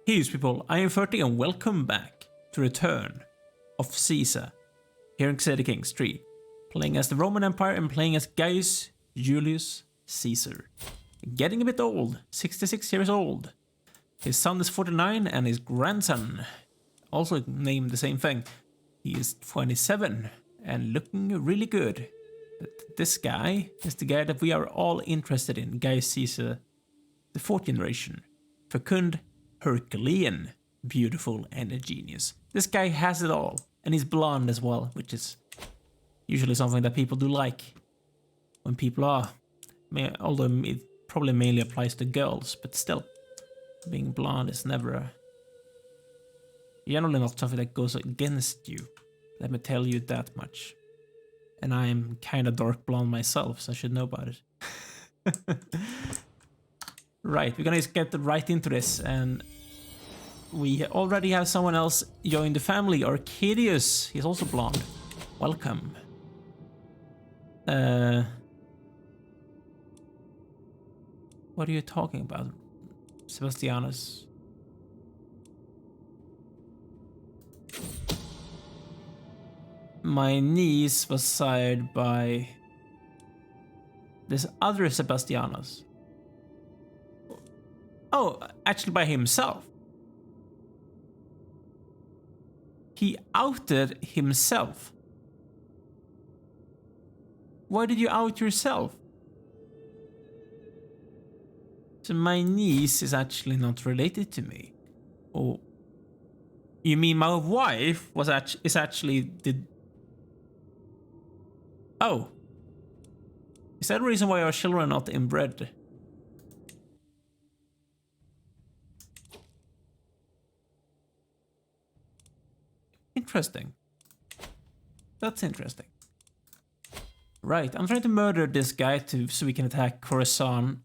Hey people, I am 30 and welcome back to Return of Caesar here in Crusader Kings 3, playing as the Roman Empire and playing as Gaius Julius Caesar. Getting a bit old, 66 years old. His son is 49 and his grandson, also named the same thing, he is 27 and looking really good. But this guy is the guy that we are all interested in, Gaius Caesar, the 4th generation, fecund, Herculean, beautiful and a genius. This guy has it all, and he's blonde as well, which is usually something that people do like when people are, although it probably mainly applies to girls, but still, being blonde is never generally not something that goes against you. Let me tell you that much. And I am kind of dark blonde myself, so I should know about it. Right, we're gonna get right into this, and we already have someone else join the family, Arcadius. He's also blonde. Welcome. What are you talking about, Sebastianus? My niece was sired by this other Sebastianus. Oh, actually by himself. He outed himself. Why did you out yourself? So my niece is actually not related to me. Oh, you mean my wife is actually the... Oh. Is that the reason why our children are not inbred? Interesting. That's interesting. Right, I'm trying to murder this guy so we can attack Khorasan.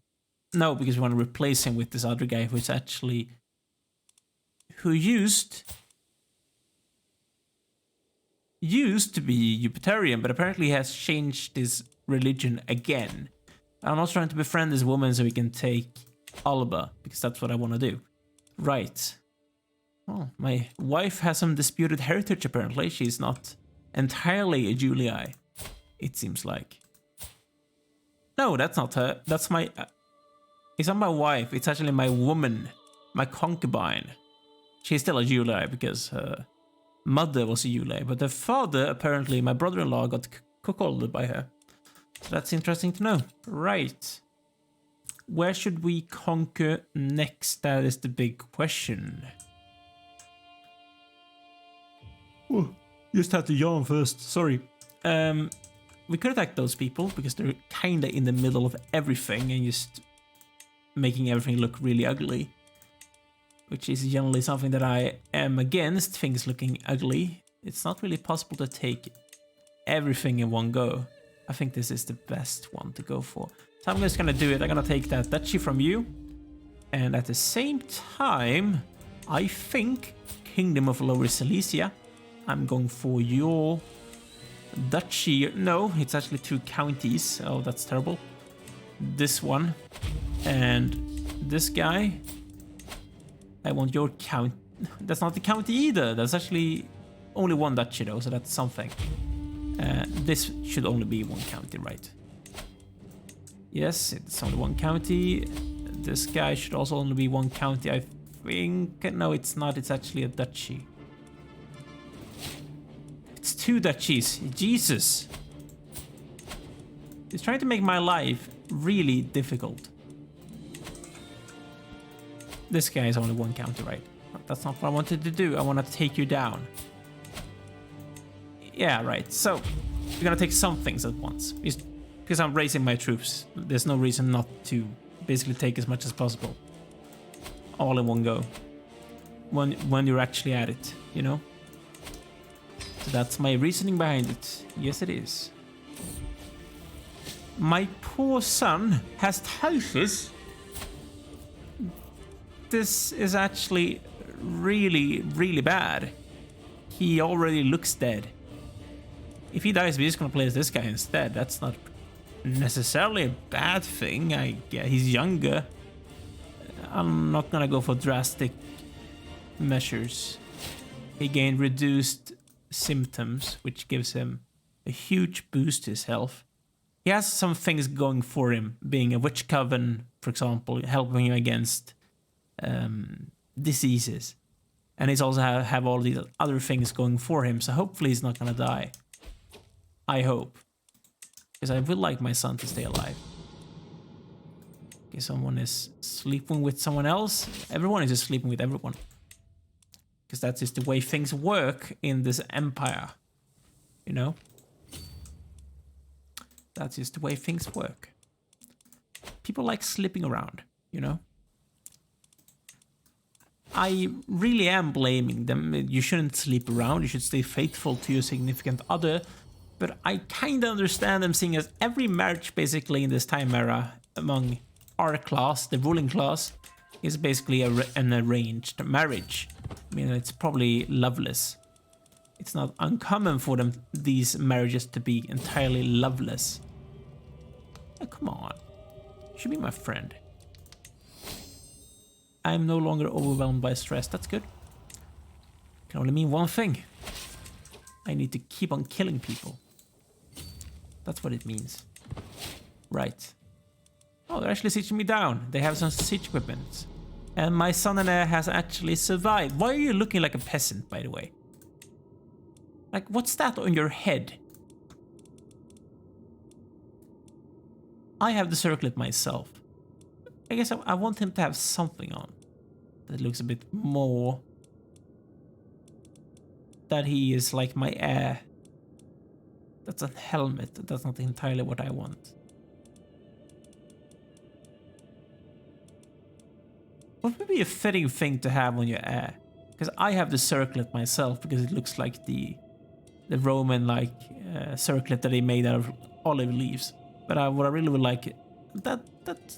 No, because we want to replace him with this other guy who used to be Jupiterian, but apparently has changed his religion again. I'm also trying to befriend this woman so we can take Alba, because that's what I want to do. Right. Well, my wife has some disputed heritage apparently. She's not entirely a Julii, it seems like. No, that's not her. That's my... it's not my wife, it's actually my woman, my concubine. She's still a Julii because her mother was a Julii, but her father, apparently my brother-in-law, got cuckolded by her. So that's interesting to know. Right. Where should we conquer next? That is the big question. Oh, just had to yawn first, sorry. We could attack those people because they're kinda in the middle of everything and just making everything look really ugly. Which is generally something that I am against, things looking ugly. It's not really possible to take everything in one go. I think this is the best one to go for. So I'm just gonna do it. I'm gonna take that duchy from you. And at the same time, I think Kingdom of Lower Silesia. I'm going for your duchy. No, it's actually 2 counties. Oh, that's terrible. This one. And this guy. I want your count. That's not the county either. That's actually only 1 duchy though, so that's something. This should only be 1 county, right? Yes, it's only 1 county. This guy should also only be 1 county, I think. No, it's not. It's actually a duchy. It's 2 duchies. Jesus. He's trying to make my life really difficult. This guy is only 1 county, right? That's not what I wanted to do. I want to take you down. Yeah, right. So, we're gonna take some things at once. Because I'm raising my troops. There's no reason not to basically take as much as possible. All in one go. When you're actually at it, you know? So that's my reasoning behind it. Yes, it is. My poor son has typhus. This is actually really, really bad. He already looks dead. If he dies, we're just gonna play as this guy instead. That's not necessarily a bad thing. Yeah, he's younger. I'm not gonna go for drastic measures. He gained reduced symptoms, which gives him a huge boost to his health. He has some things going for him, being a witch coven, for example, helping him against diseases. And he's also have all these other things going for him, so hopefully he's not gonna die. I hope. Because I would like my son to stay alive. Okay, someone is sleeping with someone else. Everyone is just sleeping with everyone. Because that's just the way things work in this empire. You know? That's just the way things work. People like sleeping around, you know? I really am blaming them. You shouldn't sleep around. You should stay faithful to your significant other. But I kind of understand them, seeing as every marriage basically in this time era among our class, the ruling class, is basically an arranged marriage. I mean, it's probably loveless. It's not uncommon for these marriages to be entirely loveless. Oh, come on. You should be my friend. I'm no longer overwhelmed by stress. That's good. Can only mean one thing. I need to keep on killing people. That's what it means. Right. Oh, they're actually sieging me down. They have some siege equipment. And my son and I has actually survived. Why are you looking like a peasant, by the way? Like, what's that on your head? I have the circlet myself. I guess I want him to have something on that looks a bit more that he is like my heir. That's a helmet. That's not entirely what I want. What would be a fitting thing to have on your heir? Because I have the circlet myself because it looks like the Roman like circlet that they made out of olive leaves. But what I really would like, that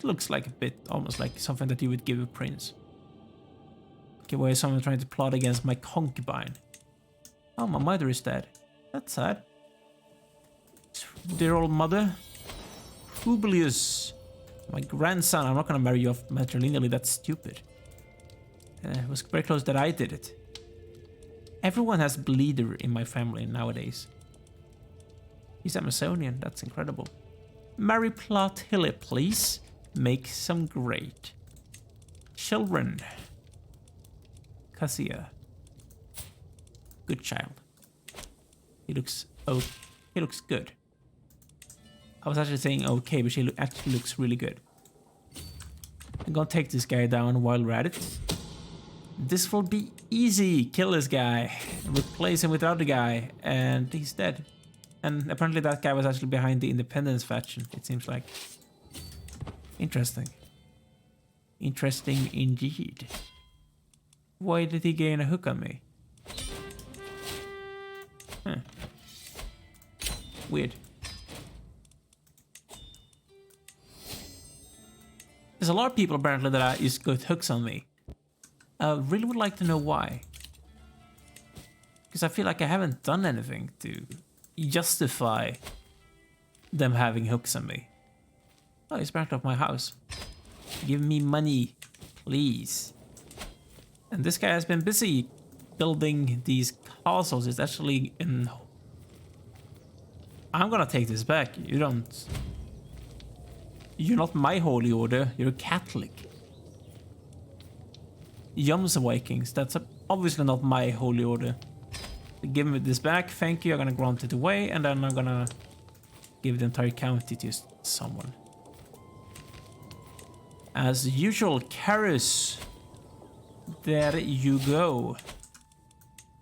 looks like a bit almost like something that you would give a prince. Okay, why is someone trying to plot against my concubine? Oh, my mother is dead. That's sad. Dear old mother. Publius. My grandson. I'm not gonna marry you off matrilineally. That's stupid. It was very close that I did it. Everyone has bleeder in my family nowadays. He's Amazonian. That's incredible. Marry Plautilla, please. Make some great children. Cassia. Good child. He looks he looks good. I was actually saying okay, but she actually looks really good. I'm gonna take this guy down while we're at it. This will be easy. Kill this guy. Replace him with the other guy. And he's dead. And apparently that guy was actually behind the Independence faction, it seems like. Interesting. Interesting indeed. Why did he gain a hook on me? Huh. Weird. There's a lot of people apparently that just got hooks on me. I really would like to know why. Because I feel like I haven't done anything to justify them having hooks on me. Oh, he's backed off my house. Give me money, please. And this guy has been busy building these castles. It's actually in... I'm gonna take this back. You don't... You're not my holy order. You're a Catholic. Yums Vikings. That's obviously not my holy order. Give me this back. Thank you. I'm gonna grant it away. And then I'm gonna give the entire county to someone. As usual, Karus. There you go.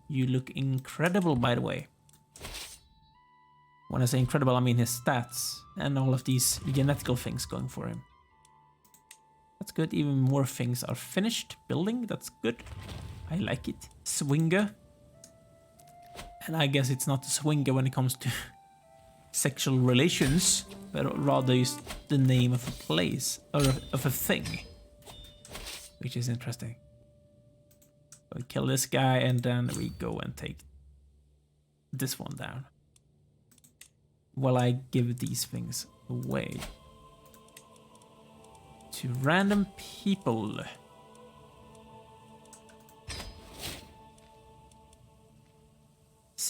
You look incredible, by the way. When I say incredible, I mean his stats and all of these genetical things going for him. That's good. Even more things are finished building. That's good. I like it. Swinger. And I guess it's not a swinger when it comes to sexual relations, but rather is the name of a place or of a thing, which is interesting. We kill this guy and then we go and take this one down. While I give these things away to random people.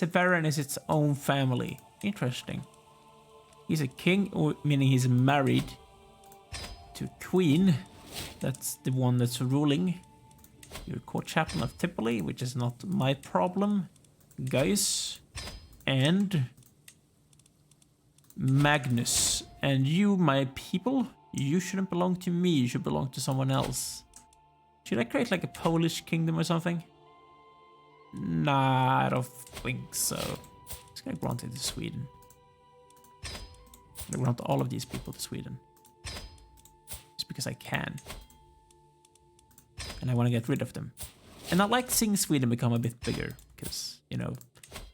Severin is its own family. Interesting. He's a king, or meaning he's married to a queen. That's the one that's ruling. You're court chaplain of Tripoli, which is not my problem. Gaius and Magnus. And you, my people, you shouldn't belong to me. You should belong to someone else. Should I create like a Polish kingdom or something? Nah, I don't think so. I'm just gonna grant it to Sweden. I'm gonna grant all of these people to Sweden. Just because I can. And I want to get rid of them. And I like seeing Sweden become a bit bigger. Because, you know,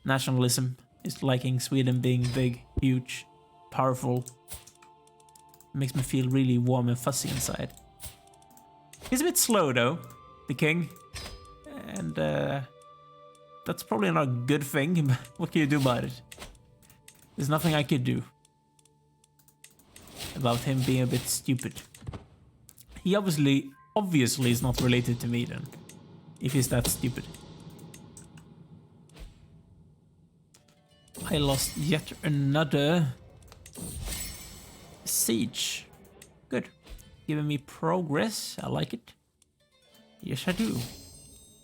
nationalism is liking Sweden being big, huge, powerful. It makes me feel really warm and fuzzy inside. He's a bit slow though, the king. And that's probably not a good thing, but what can you do about it? There's nothing I could do about him being a bit stupid. He obviously is not related to me then, if he's that stupid. I lost yet another siege. Good. Giving me progress. I like it. Yes, I do.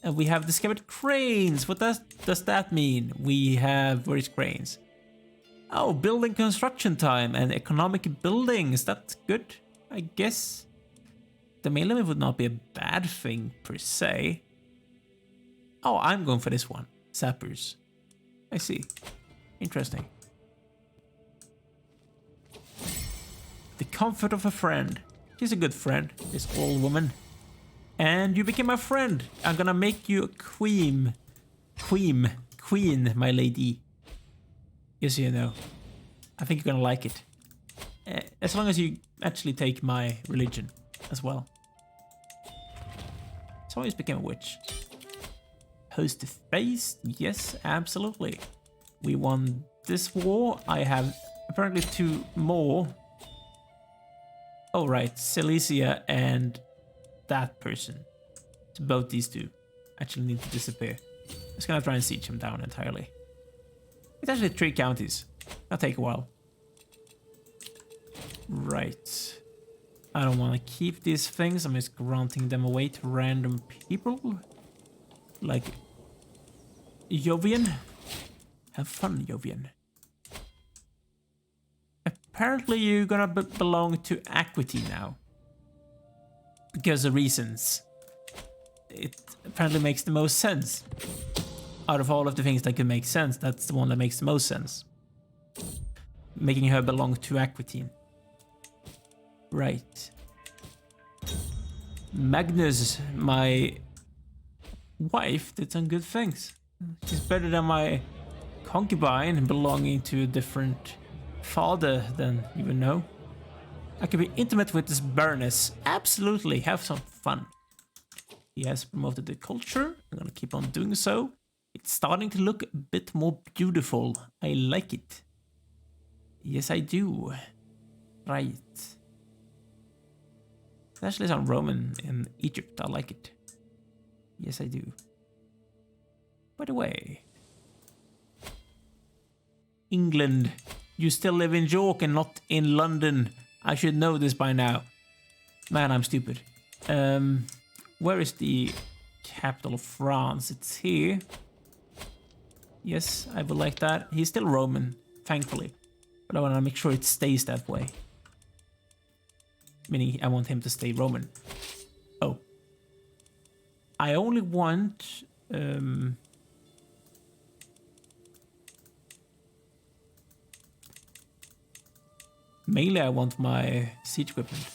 And we have discovered cranes. What does that mean? We have various cranes. Oh, building construction time and economic buildings. That's good, I guess. The main limit would not be a bad thing per se. Oh, I'm going for this one. Sappers. I see. Interesting. The comfort of a friend. She's a good friend, this old woman. And you became my friend. I'm gonna make you a queen. Queen, my lady. Yes, you know. I think you're gonna like it. As long as you actually take my religion as well. Someone just became a witch. Host to face? Yes, absolutely. We won this war. I have apparently 2 more. Oh, right. Silesia and that person. So both these 2 actually need to disappear. I'm just gonna try and siege him down entirely. It's actually 3 counties. That'll take a while. Right. I don't want to keep these things. I'm just granting them away to random people. Like Jovian. Have fun, Jovian. Apparently you're gonna belong to Equity now. Because of reasons. It apparently makes the most sense. Out of all of the things that could make sense, that's the one that makes the most sense. Making her belong to Equity. Right. Magnus, my wife, did some good things. She's better than my concubine belonging to a different father than you would know. I could be intimate with this baroness. Absolutely, have some fun. He has promoted the culture. I'm gonna keep on doing so. It's starting to look a bit more beautiful. I like it. Yes, I do. Right. There's actually some Roman in Egypt. I like it. Yes, I do. By the way, England, you still live in York and not in London. I should know this by now. Man, I'm stupid. Where is the capital of France? It's here. Yes, I would like that. He's still Roman, thankfully. But I want to make sure it stays that way. Meaning I want him to stay Roman. Oh. I only want... mainly I want my siege equipment.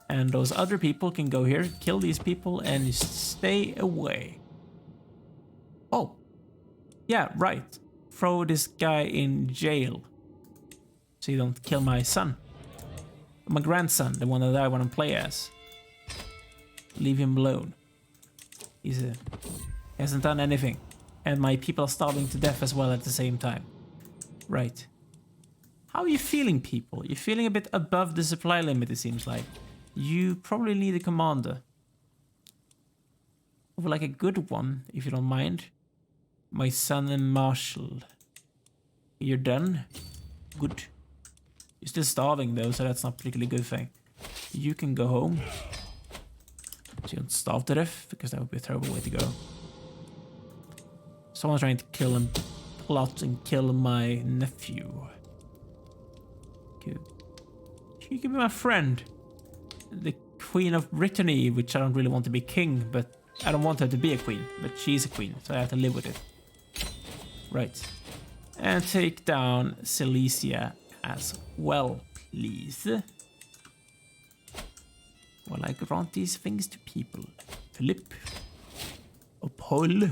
And those other people can go here, kill these people, and stay away. Oh. Yeah, right. Throw this guy in jail. So you don't kill my son. My grandson, the one that I want to play as. Leave him alone. He hasn't done anything. And my people are starving to death as well at the same time. Right. How are you feeling, people? You're feeling a bit above the supply limit, it seems like. You probably need a commander. Or like a good one, if you don't mind. My son and Marshall. You're done? Good. You're still starving though, so that's not particularly good thing. You can go home. So you don't starve to death, because that would be a terrible way to go. Someone's trying to kill him. Plot and kill my nephew. Good. She could be my friend. The Queen of Brittany, which I don't really want to be king, but I don't want her to be a queen, but she's a queen, so I have to live with it. Right. And take down Silesia as well, please. Well, I grant these things to people. Philip or Paul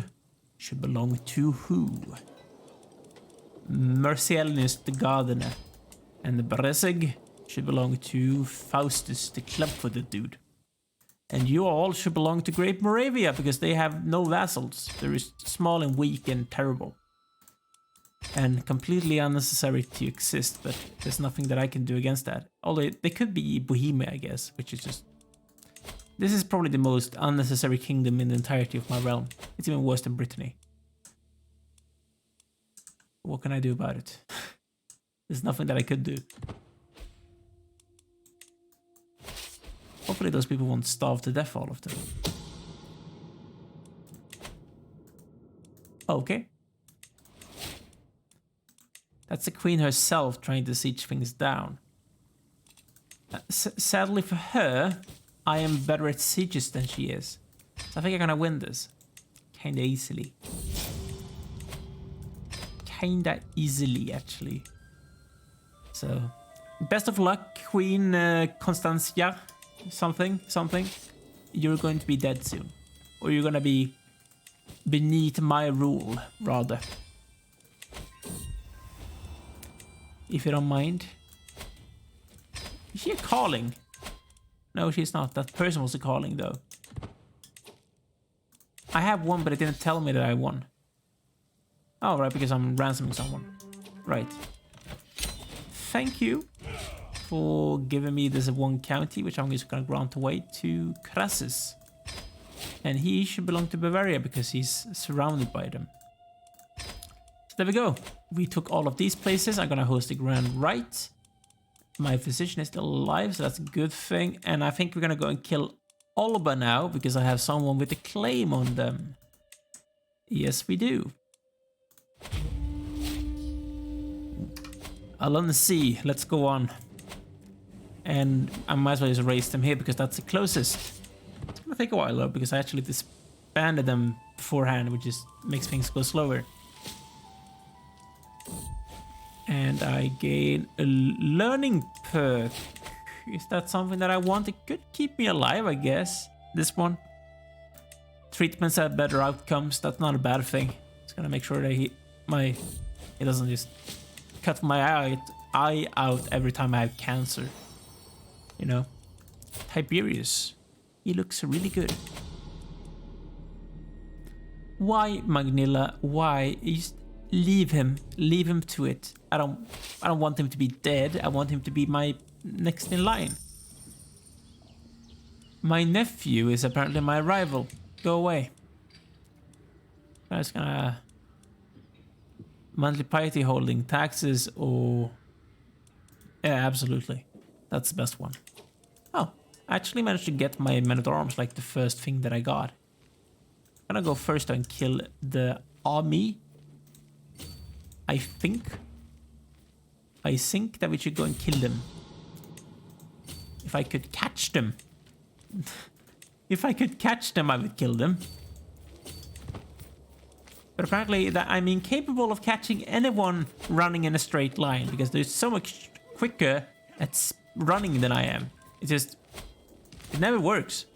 should belong to who? Marcellinus the gardener. And the Breseg should belong to Faustus the club-footed dude. And you all should belong to Great Moravia, because they have no vassals. They're small and weak and terrible. And completely unnecessary to exist, but there's nothing that I can do against that. Although they could be Bohemia, I guess, which is just... This is probably the most unnecessary kingdom in the entirety of my realm. It's even worse than Brittany. What can I do about it? There's nothing that I could do. Hopefully those people won't starve to death, all of them. Okay. That's the queen herself trying to siege things down. Sadly for her, I am better at sieges than she is. So I think I'm gonna win this. Kinda easily. Kinda easily, actually. So, best of luck, Queen Constantia. Something. You're going to be dead soon. Or you're gonna be beneath my rule, rather. If you don't mind. Is she a calling? No, she's not. That person was a calling, though. I have one, but it didn't tell me that I won. Oh, right, because I'm ransoming someone. Right. Thank you for giving me this one county, which I'm just gonna grant away to Crassus. And he should belong to Bavaria, because he's surrounded by them. So there we go. We took all of these places. I'm gonna host a grand rite. My physician is still alive, so that's a good thing. And I think we're gonna go and kill Alba now, because I have someone with a claim on them. Yes, we do. Alon Sea, let's go on. And I might as well just raise them here, because that's the closest. It's gonna take a while though, because I actually disbanded them beforehand, which just makes things go slower. And I gain a learning perk. Is that something that I want? It could keep me alive, I guess. This one. Treatments have better outcomes. That's not a bad thing. It's gonna make sure that he doesn't just cut my eye out every time I have cancer. You know? Tiberius. He looks really good. Why, Magnilla? Why? Leave him to it. I don't want him to be dead. I want him to be my next in line. My nephew is apparently my rival. Go away. I'm just gonna monthly piety holding, taxes, or yeah, absolutely. That's the best one. Oh, I actually managed to get my men-at-arms like the first thing that I got. I'm gonna go first and kill the army. I think that we should go and kill them. If I could catch them. If I could catch them, I would kill them. But apparently that I'm incapable of catching anyone running in a straight line, because they're so much quicker at running than I am. It never works.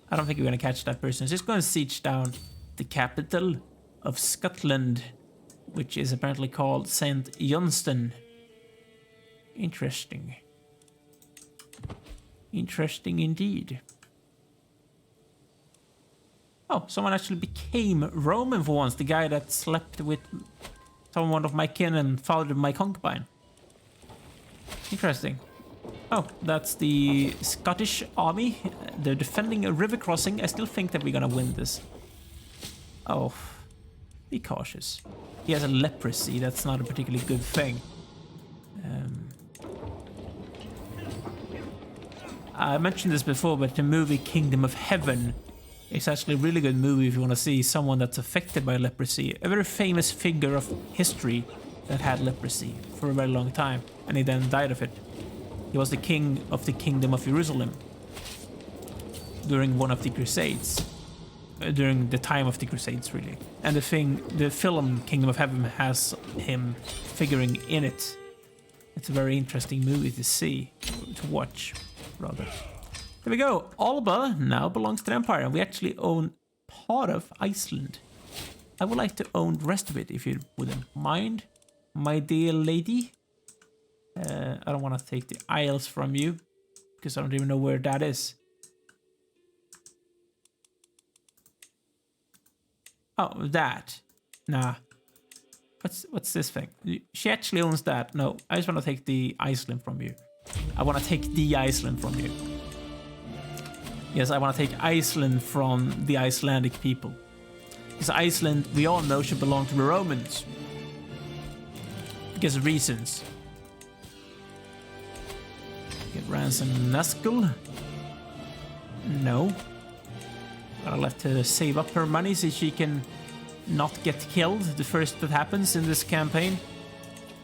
I don't think we're gonna catch that person. Just gonna siege down the capital of Scotland, which is apparently called St. Johnston. Interesting. Interesting indeed. Oh, someone actually became Roman for once. The guy that slept with someone of my kin and fathered my concubine. Interesting. Oh, that's the Scottish army. They're defending a river crossing. I still think that we're gonna win this. Oh. Be cautious. He has a leprosy. That's not a particularly good thing. I mentioned this before, but the movie Kingdom of Heaven is actually a really good movie if you want to see someone that's affected by leprosy. A very famous figure of history that had leprosy for a very long time, and he then died of it. He was the king of the Kingdom of Jerusalem during one of the Crusades. During the time of the Crusades, really. And the film Kingdom of Heaven has him figuring in it. It's a very interesting movie to see, to watch, rather. There we go. Alba now belongs to the Empire, and we actually own part of Iceland. I would like to own the rest of it, if you wouldn't mind, my dear lady. I don't want to take the Isles from you, because I don't even know where that is. Oh, that. Nah. What's this thing? She actually owns that. No, I just want to take the Iceland from you. I want to take the Iceland from you. Yes, I want to take Iceland from the Icelandic people. Because Iceland, we all know, should belong to the Romans. Because of reasons. Get Ransom Nazgul. No. I'll have to save up her money so she can not get killed the first that happens in this campaign.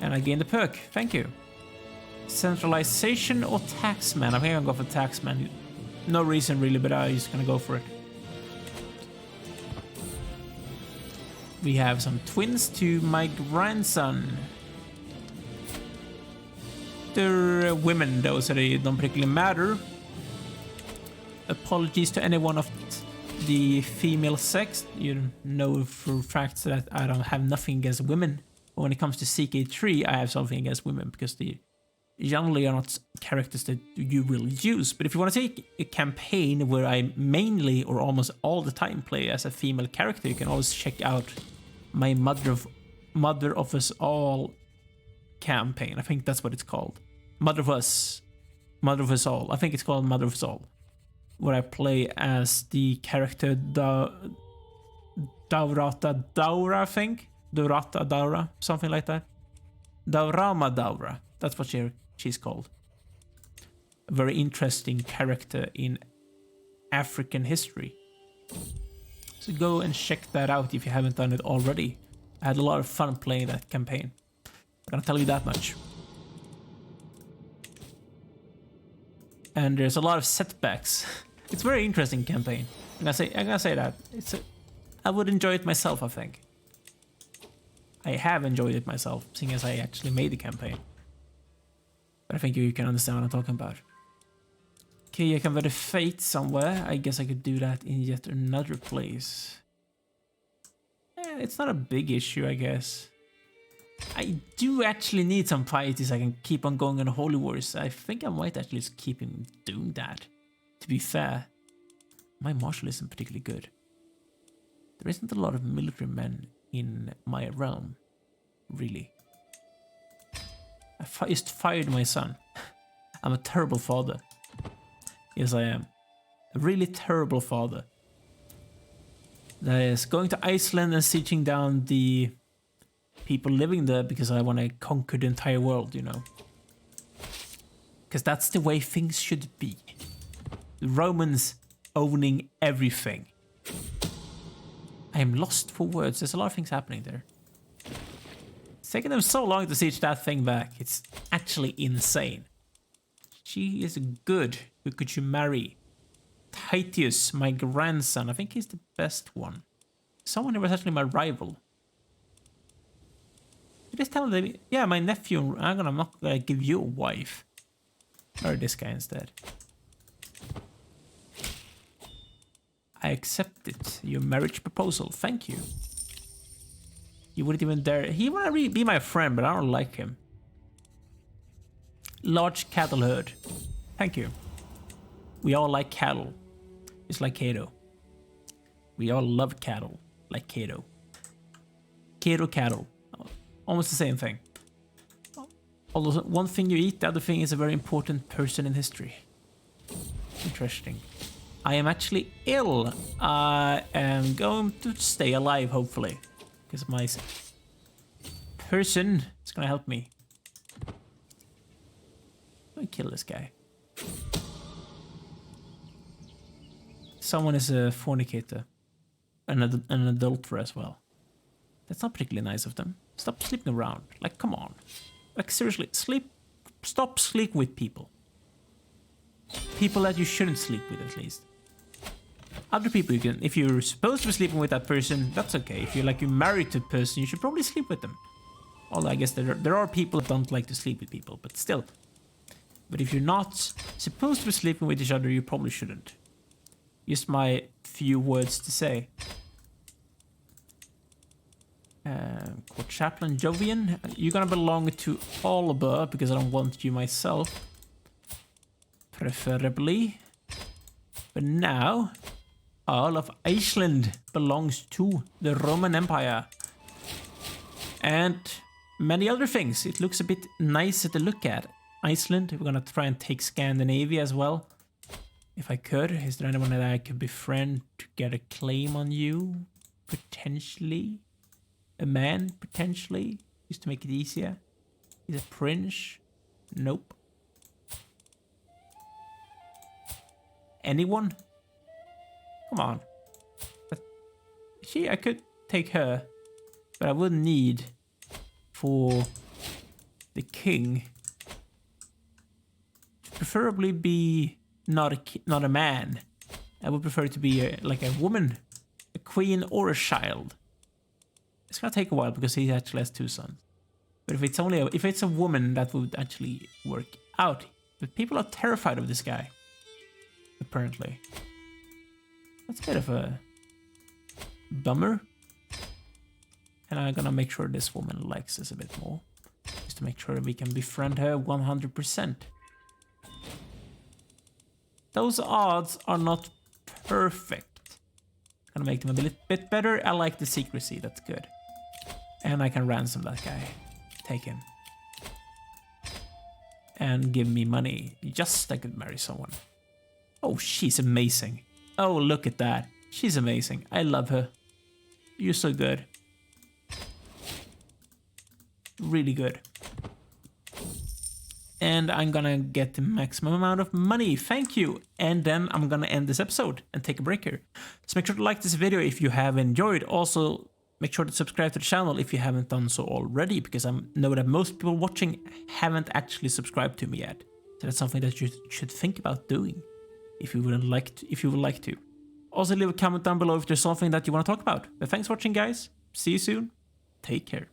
And I gain the perk. Thank you. Centralization or taxman? I think I'll go for taxman. No reason really, but I'm just gonna go for it. We have some twins to my grandson. They're women though, so they don't particularly matter. Apologies to anyone of the female sex. You know for facts that I don't have nothing against women. But when it comes to CK3, I have something against women because they generally are not characters that you will use. But if you want to take a campaign where I mainly or almost all the time play as a female character, you can always check out my Mother of Us All campaign. I think that's what it's called. Mother of Us All. I think it's called Mother of Us All, where I play as the character Daurata Daura, I think. Daurata Daura, something like that. Daurama Daura. That's what she's called. A very interesting character in African history. So go and check that out if you haven't done it already. I had a lot of fun playing that campaign. I'm gonna tell you that much. And there's a lot of setbacks. It's a very interesting campaign. I'm gonna say that. I would enjoy it myself, I think. I have enjoyed it myself, seeing as I actually made the campaign. But I think you can understand what I'm talking about. Okay, I can get a fate somewhere. I guess I could do that in yet another place. It's not a big issue, I guess. I do actually need some pieties I can keep on going on Holy Wars. I think I might actually just keep him doing that. To be fair, my martial isn't particularly good. There isn't a lot of military men in my realm, really. I just fired my son. I'm a terrible father. Yes, I am. A really terrible father. That is going to Iceland and sieging down the people living there because I want to conquer the entire world, you know. Because that's the way things should be. The Romans owning everything. I am lost for words. There's a lot of things happening there. It's taken them so long to siege that thing back. It's actually insane. She is good. Who could you marry? Titius, my grandson. I think he's the best one. Someone who was actually my rival. You just tell them, yeah, my nephew. I'm not gonna give you a wife. Marry this guy instead. I accept it. Your marriage proposal. Thank you. He wouldn't even dare. He wanna be my friend, but I don't like him. Large cattle herd. Thank you. We all like cattle. It's like Cato. We all love cattle. Like Cato. Cato cattle. Almost the same thing. Although one thing you eat, the other thing is a very important person in history. Interesting. I am actually ill. I am going to stay alive, hopefully. because my person is gonna help me. Let me kill this guy. Someone is a fornicator. An adulterer as well. That's not particularly nice of them. Stop sleeping around. Like, come on. Like, seriously, stop sleeping with people. People that you shouldn't sleep with, at least. Other people you can... If you're supposed to be sleeping with that person, that's okay. If you're married to a person, you should probably sleep with them. Although I guess there are people that don't like to sleep with people, but still. But if you're not supposed to be sleeping with each other, you probably shouldn't. Just my few words to say. Court Chaplain Jovian, you're gonna belong to Alea because I don't want you myself. Preferably. But now, all of Iceland belongs to the Roman Empire. And many other things. It looks a bit nicer to look at. Iceland, we're gonna try and take Scandinavia as well. If I could. Is there anyone that I could befriend to get a claim on you? Potentially. A man, potentially. Just to make it easier. Is a prince? Nope. Anyone? Come on. But I could take her. But I would need for the king to preferably be not a man. I would prefer it to be like a woman, a queen or a child. It's gonna take a while because he actually has 2 sons. But if it's a woman, that would actually work out. But people are terrified of this guy. Apparently. That's a bit of a bummer. And I'm gonna make sure this woman likes us a bit more. Just to make sure we can befriend her 100%. Those odds are not perfect. Gonna make them a bit better. I like the secrecy, that's good. And I can ransom that guy. Take him. And give me money. Just I could marry someone. Oh, she's amazing. Oh, look at that. She's amazing. I love her. You're so good. Really good. And I'm gonna get the maximum amount of money. Thank you. And then I'm gonna end this episode and take a break here. So make sure to like this video if you have enjoyed. Also, make sure to subscribe to the channel if you haven't done so already, because I know that most people watching haven't actually subscribed to me yet. So that's something that you should think about doing if you would like to. Also, leave a comment down below if there's something that you want to talk about. But thanks for watching, guys. See you soon. Take care.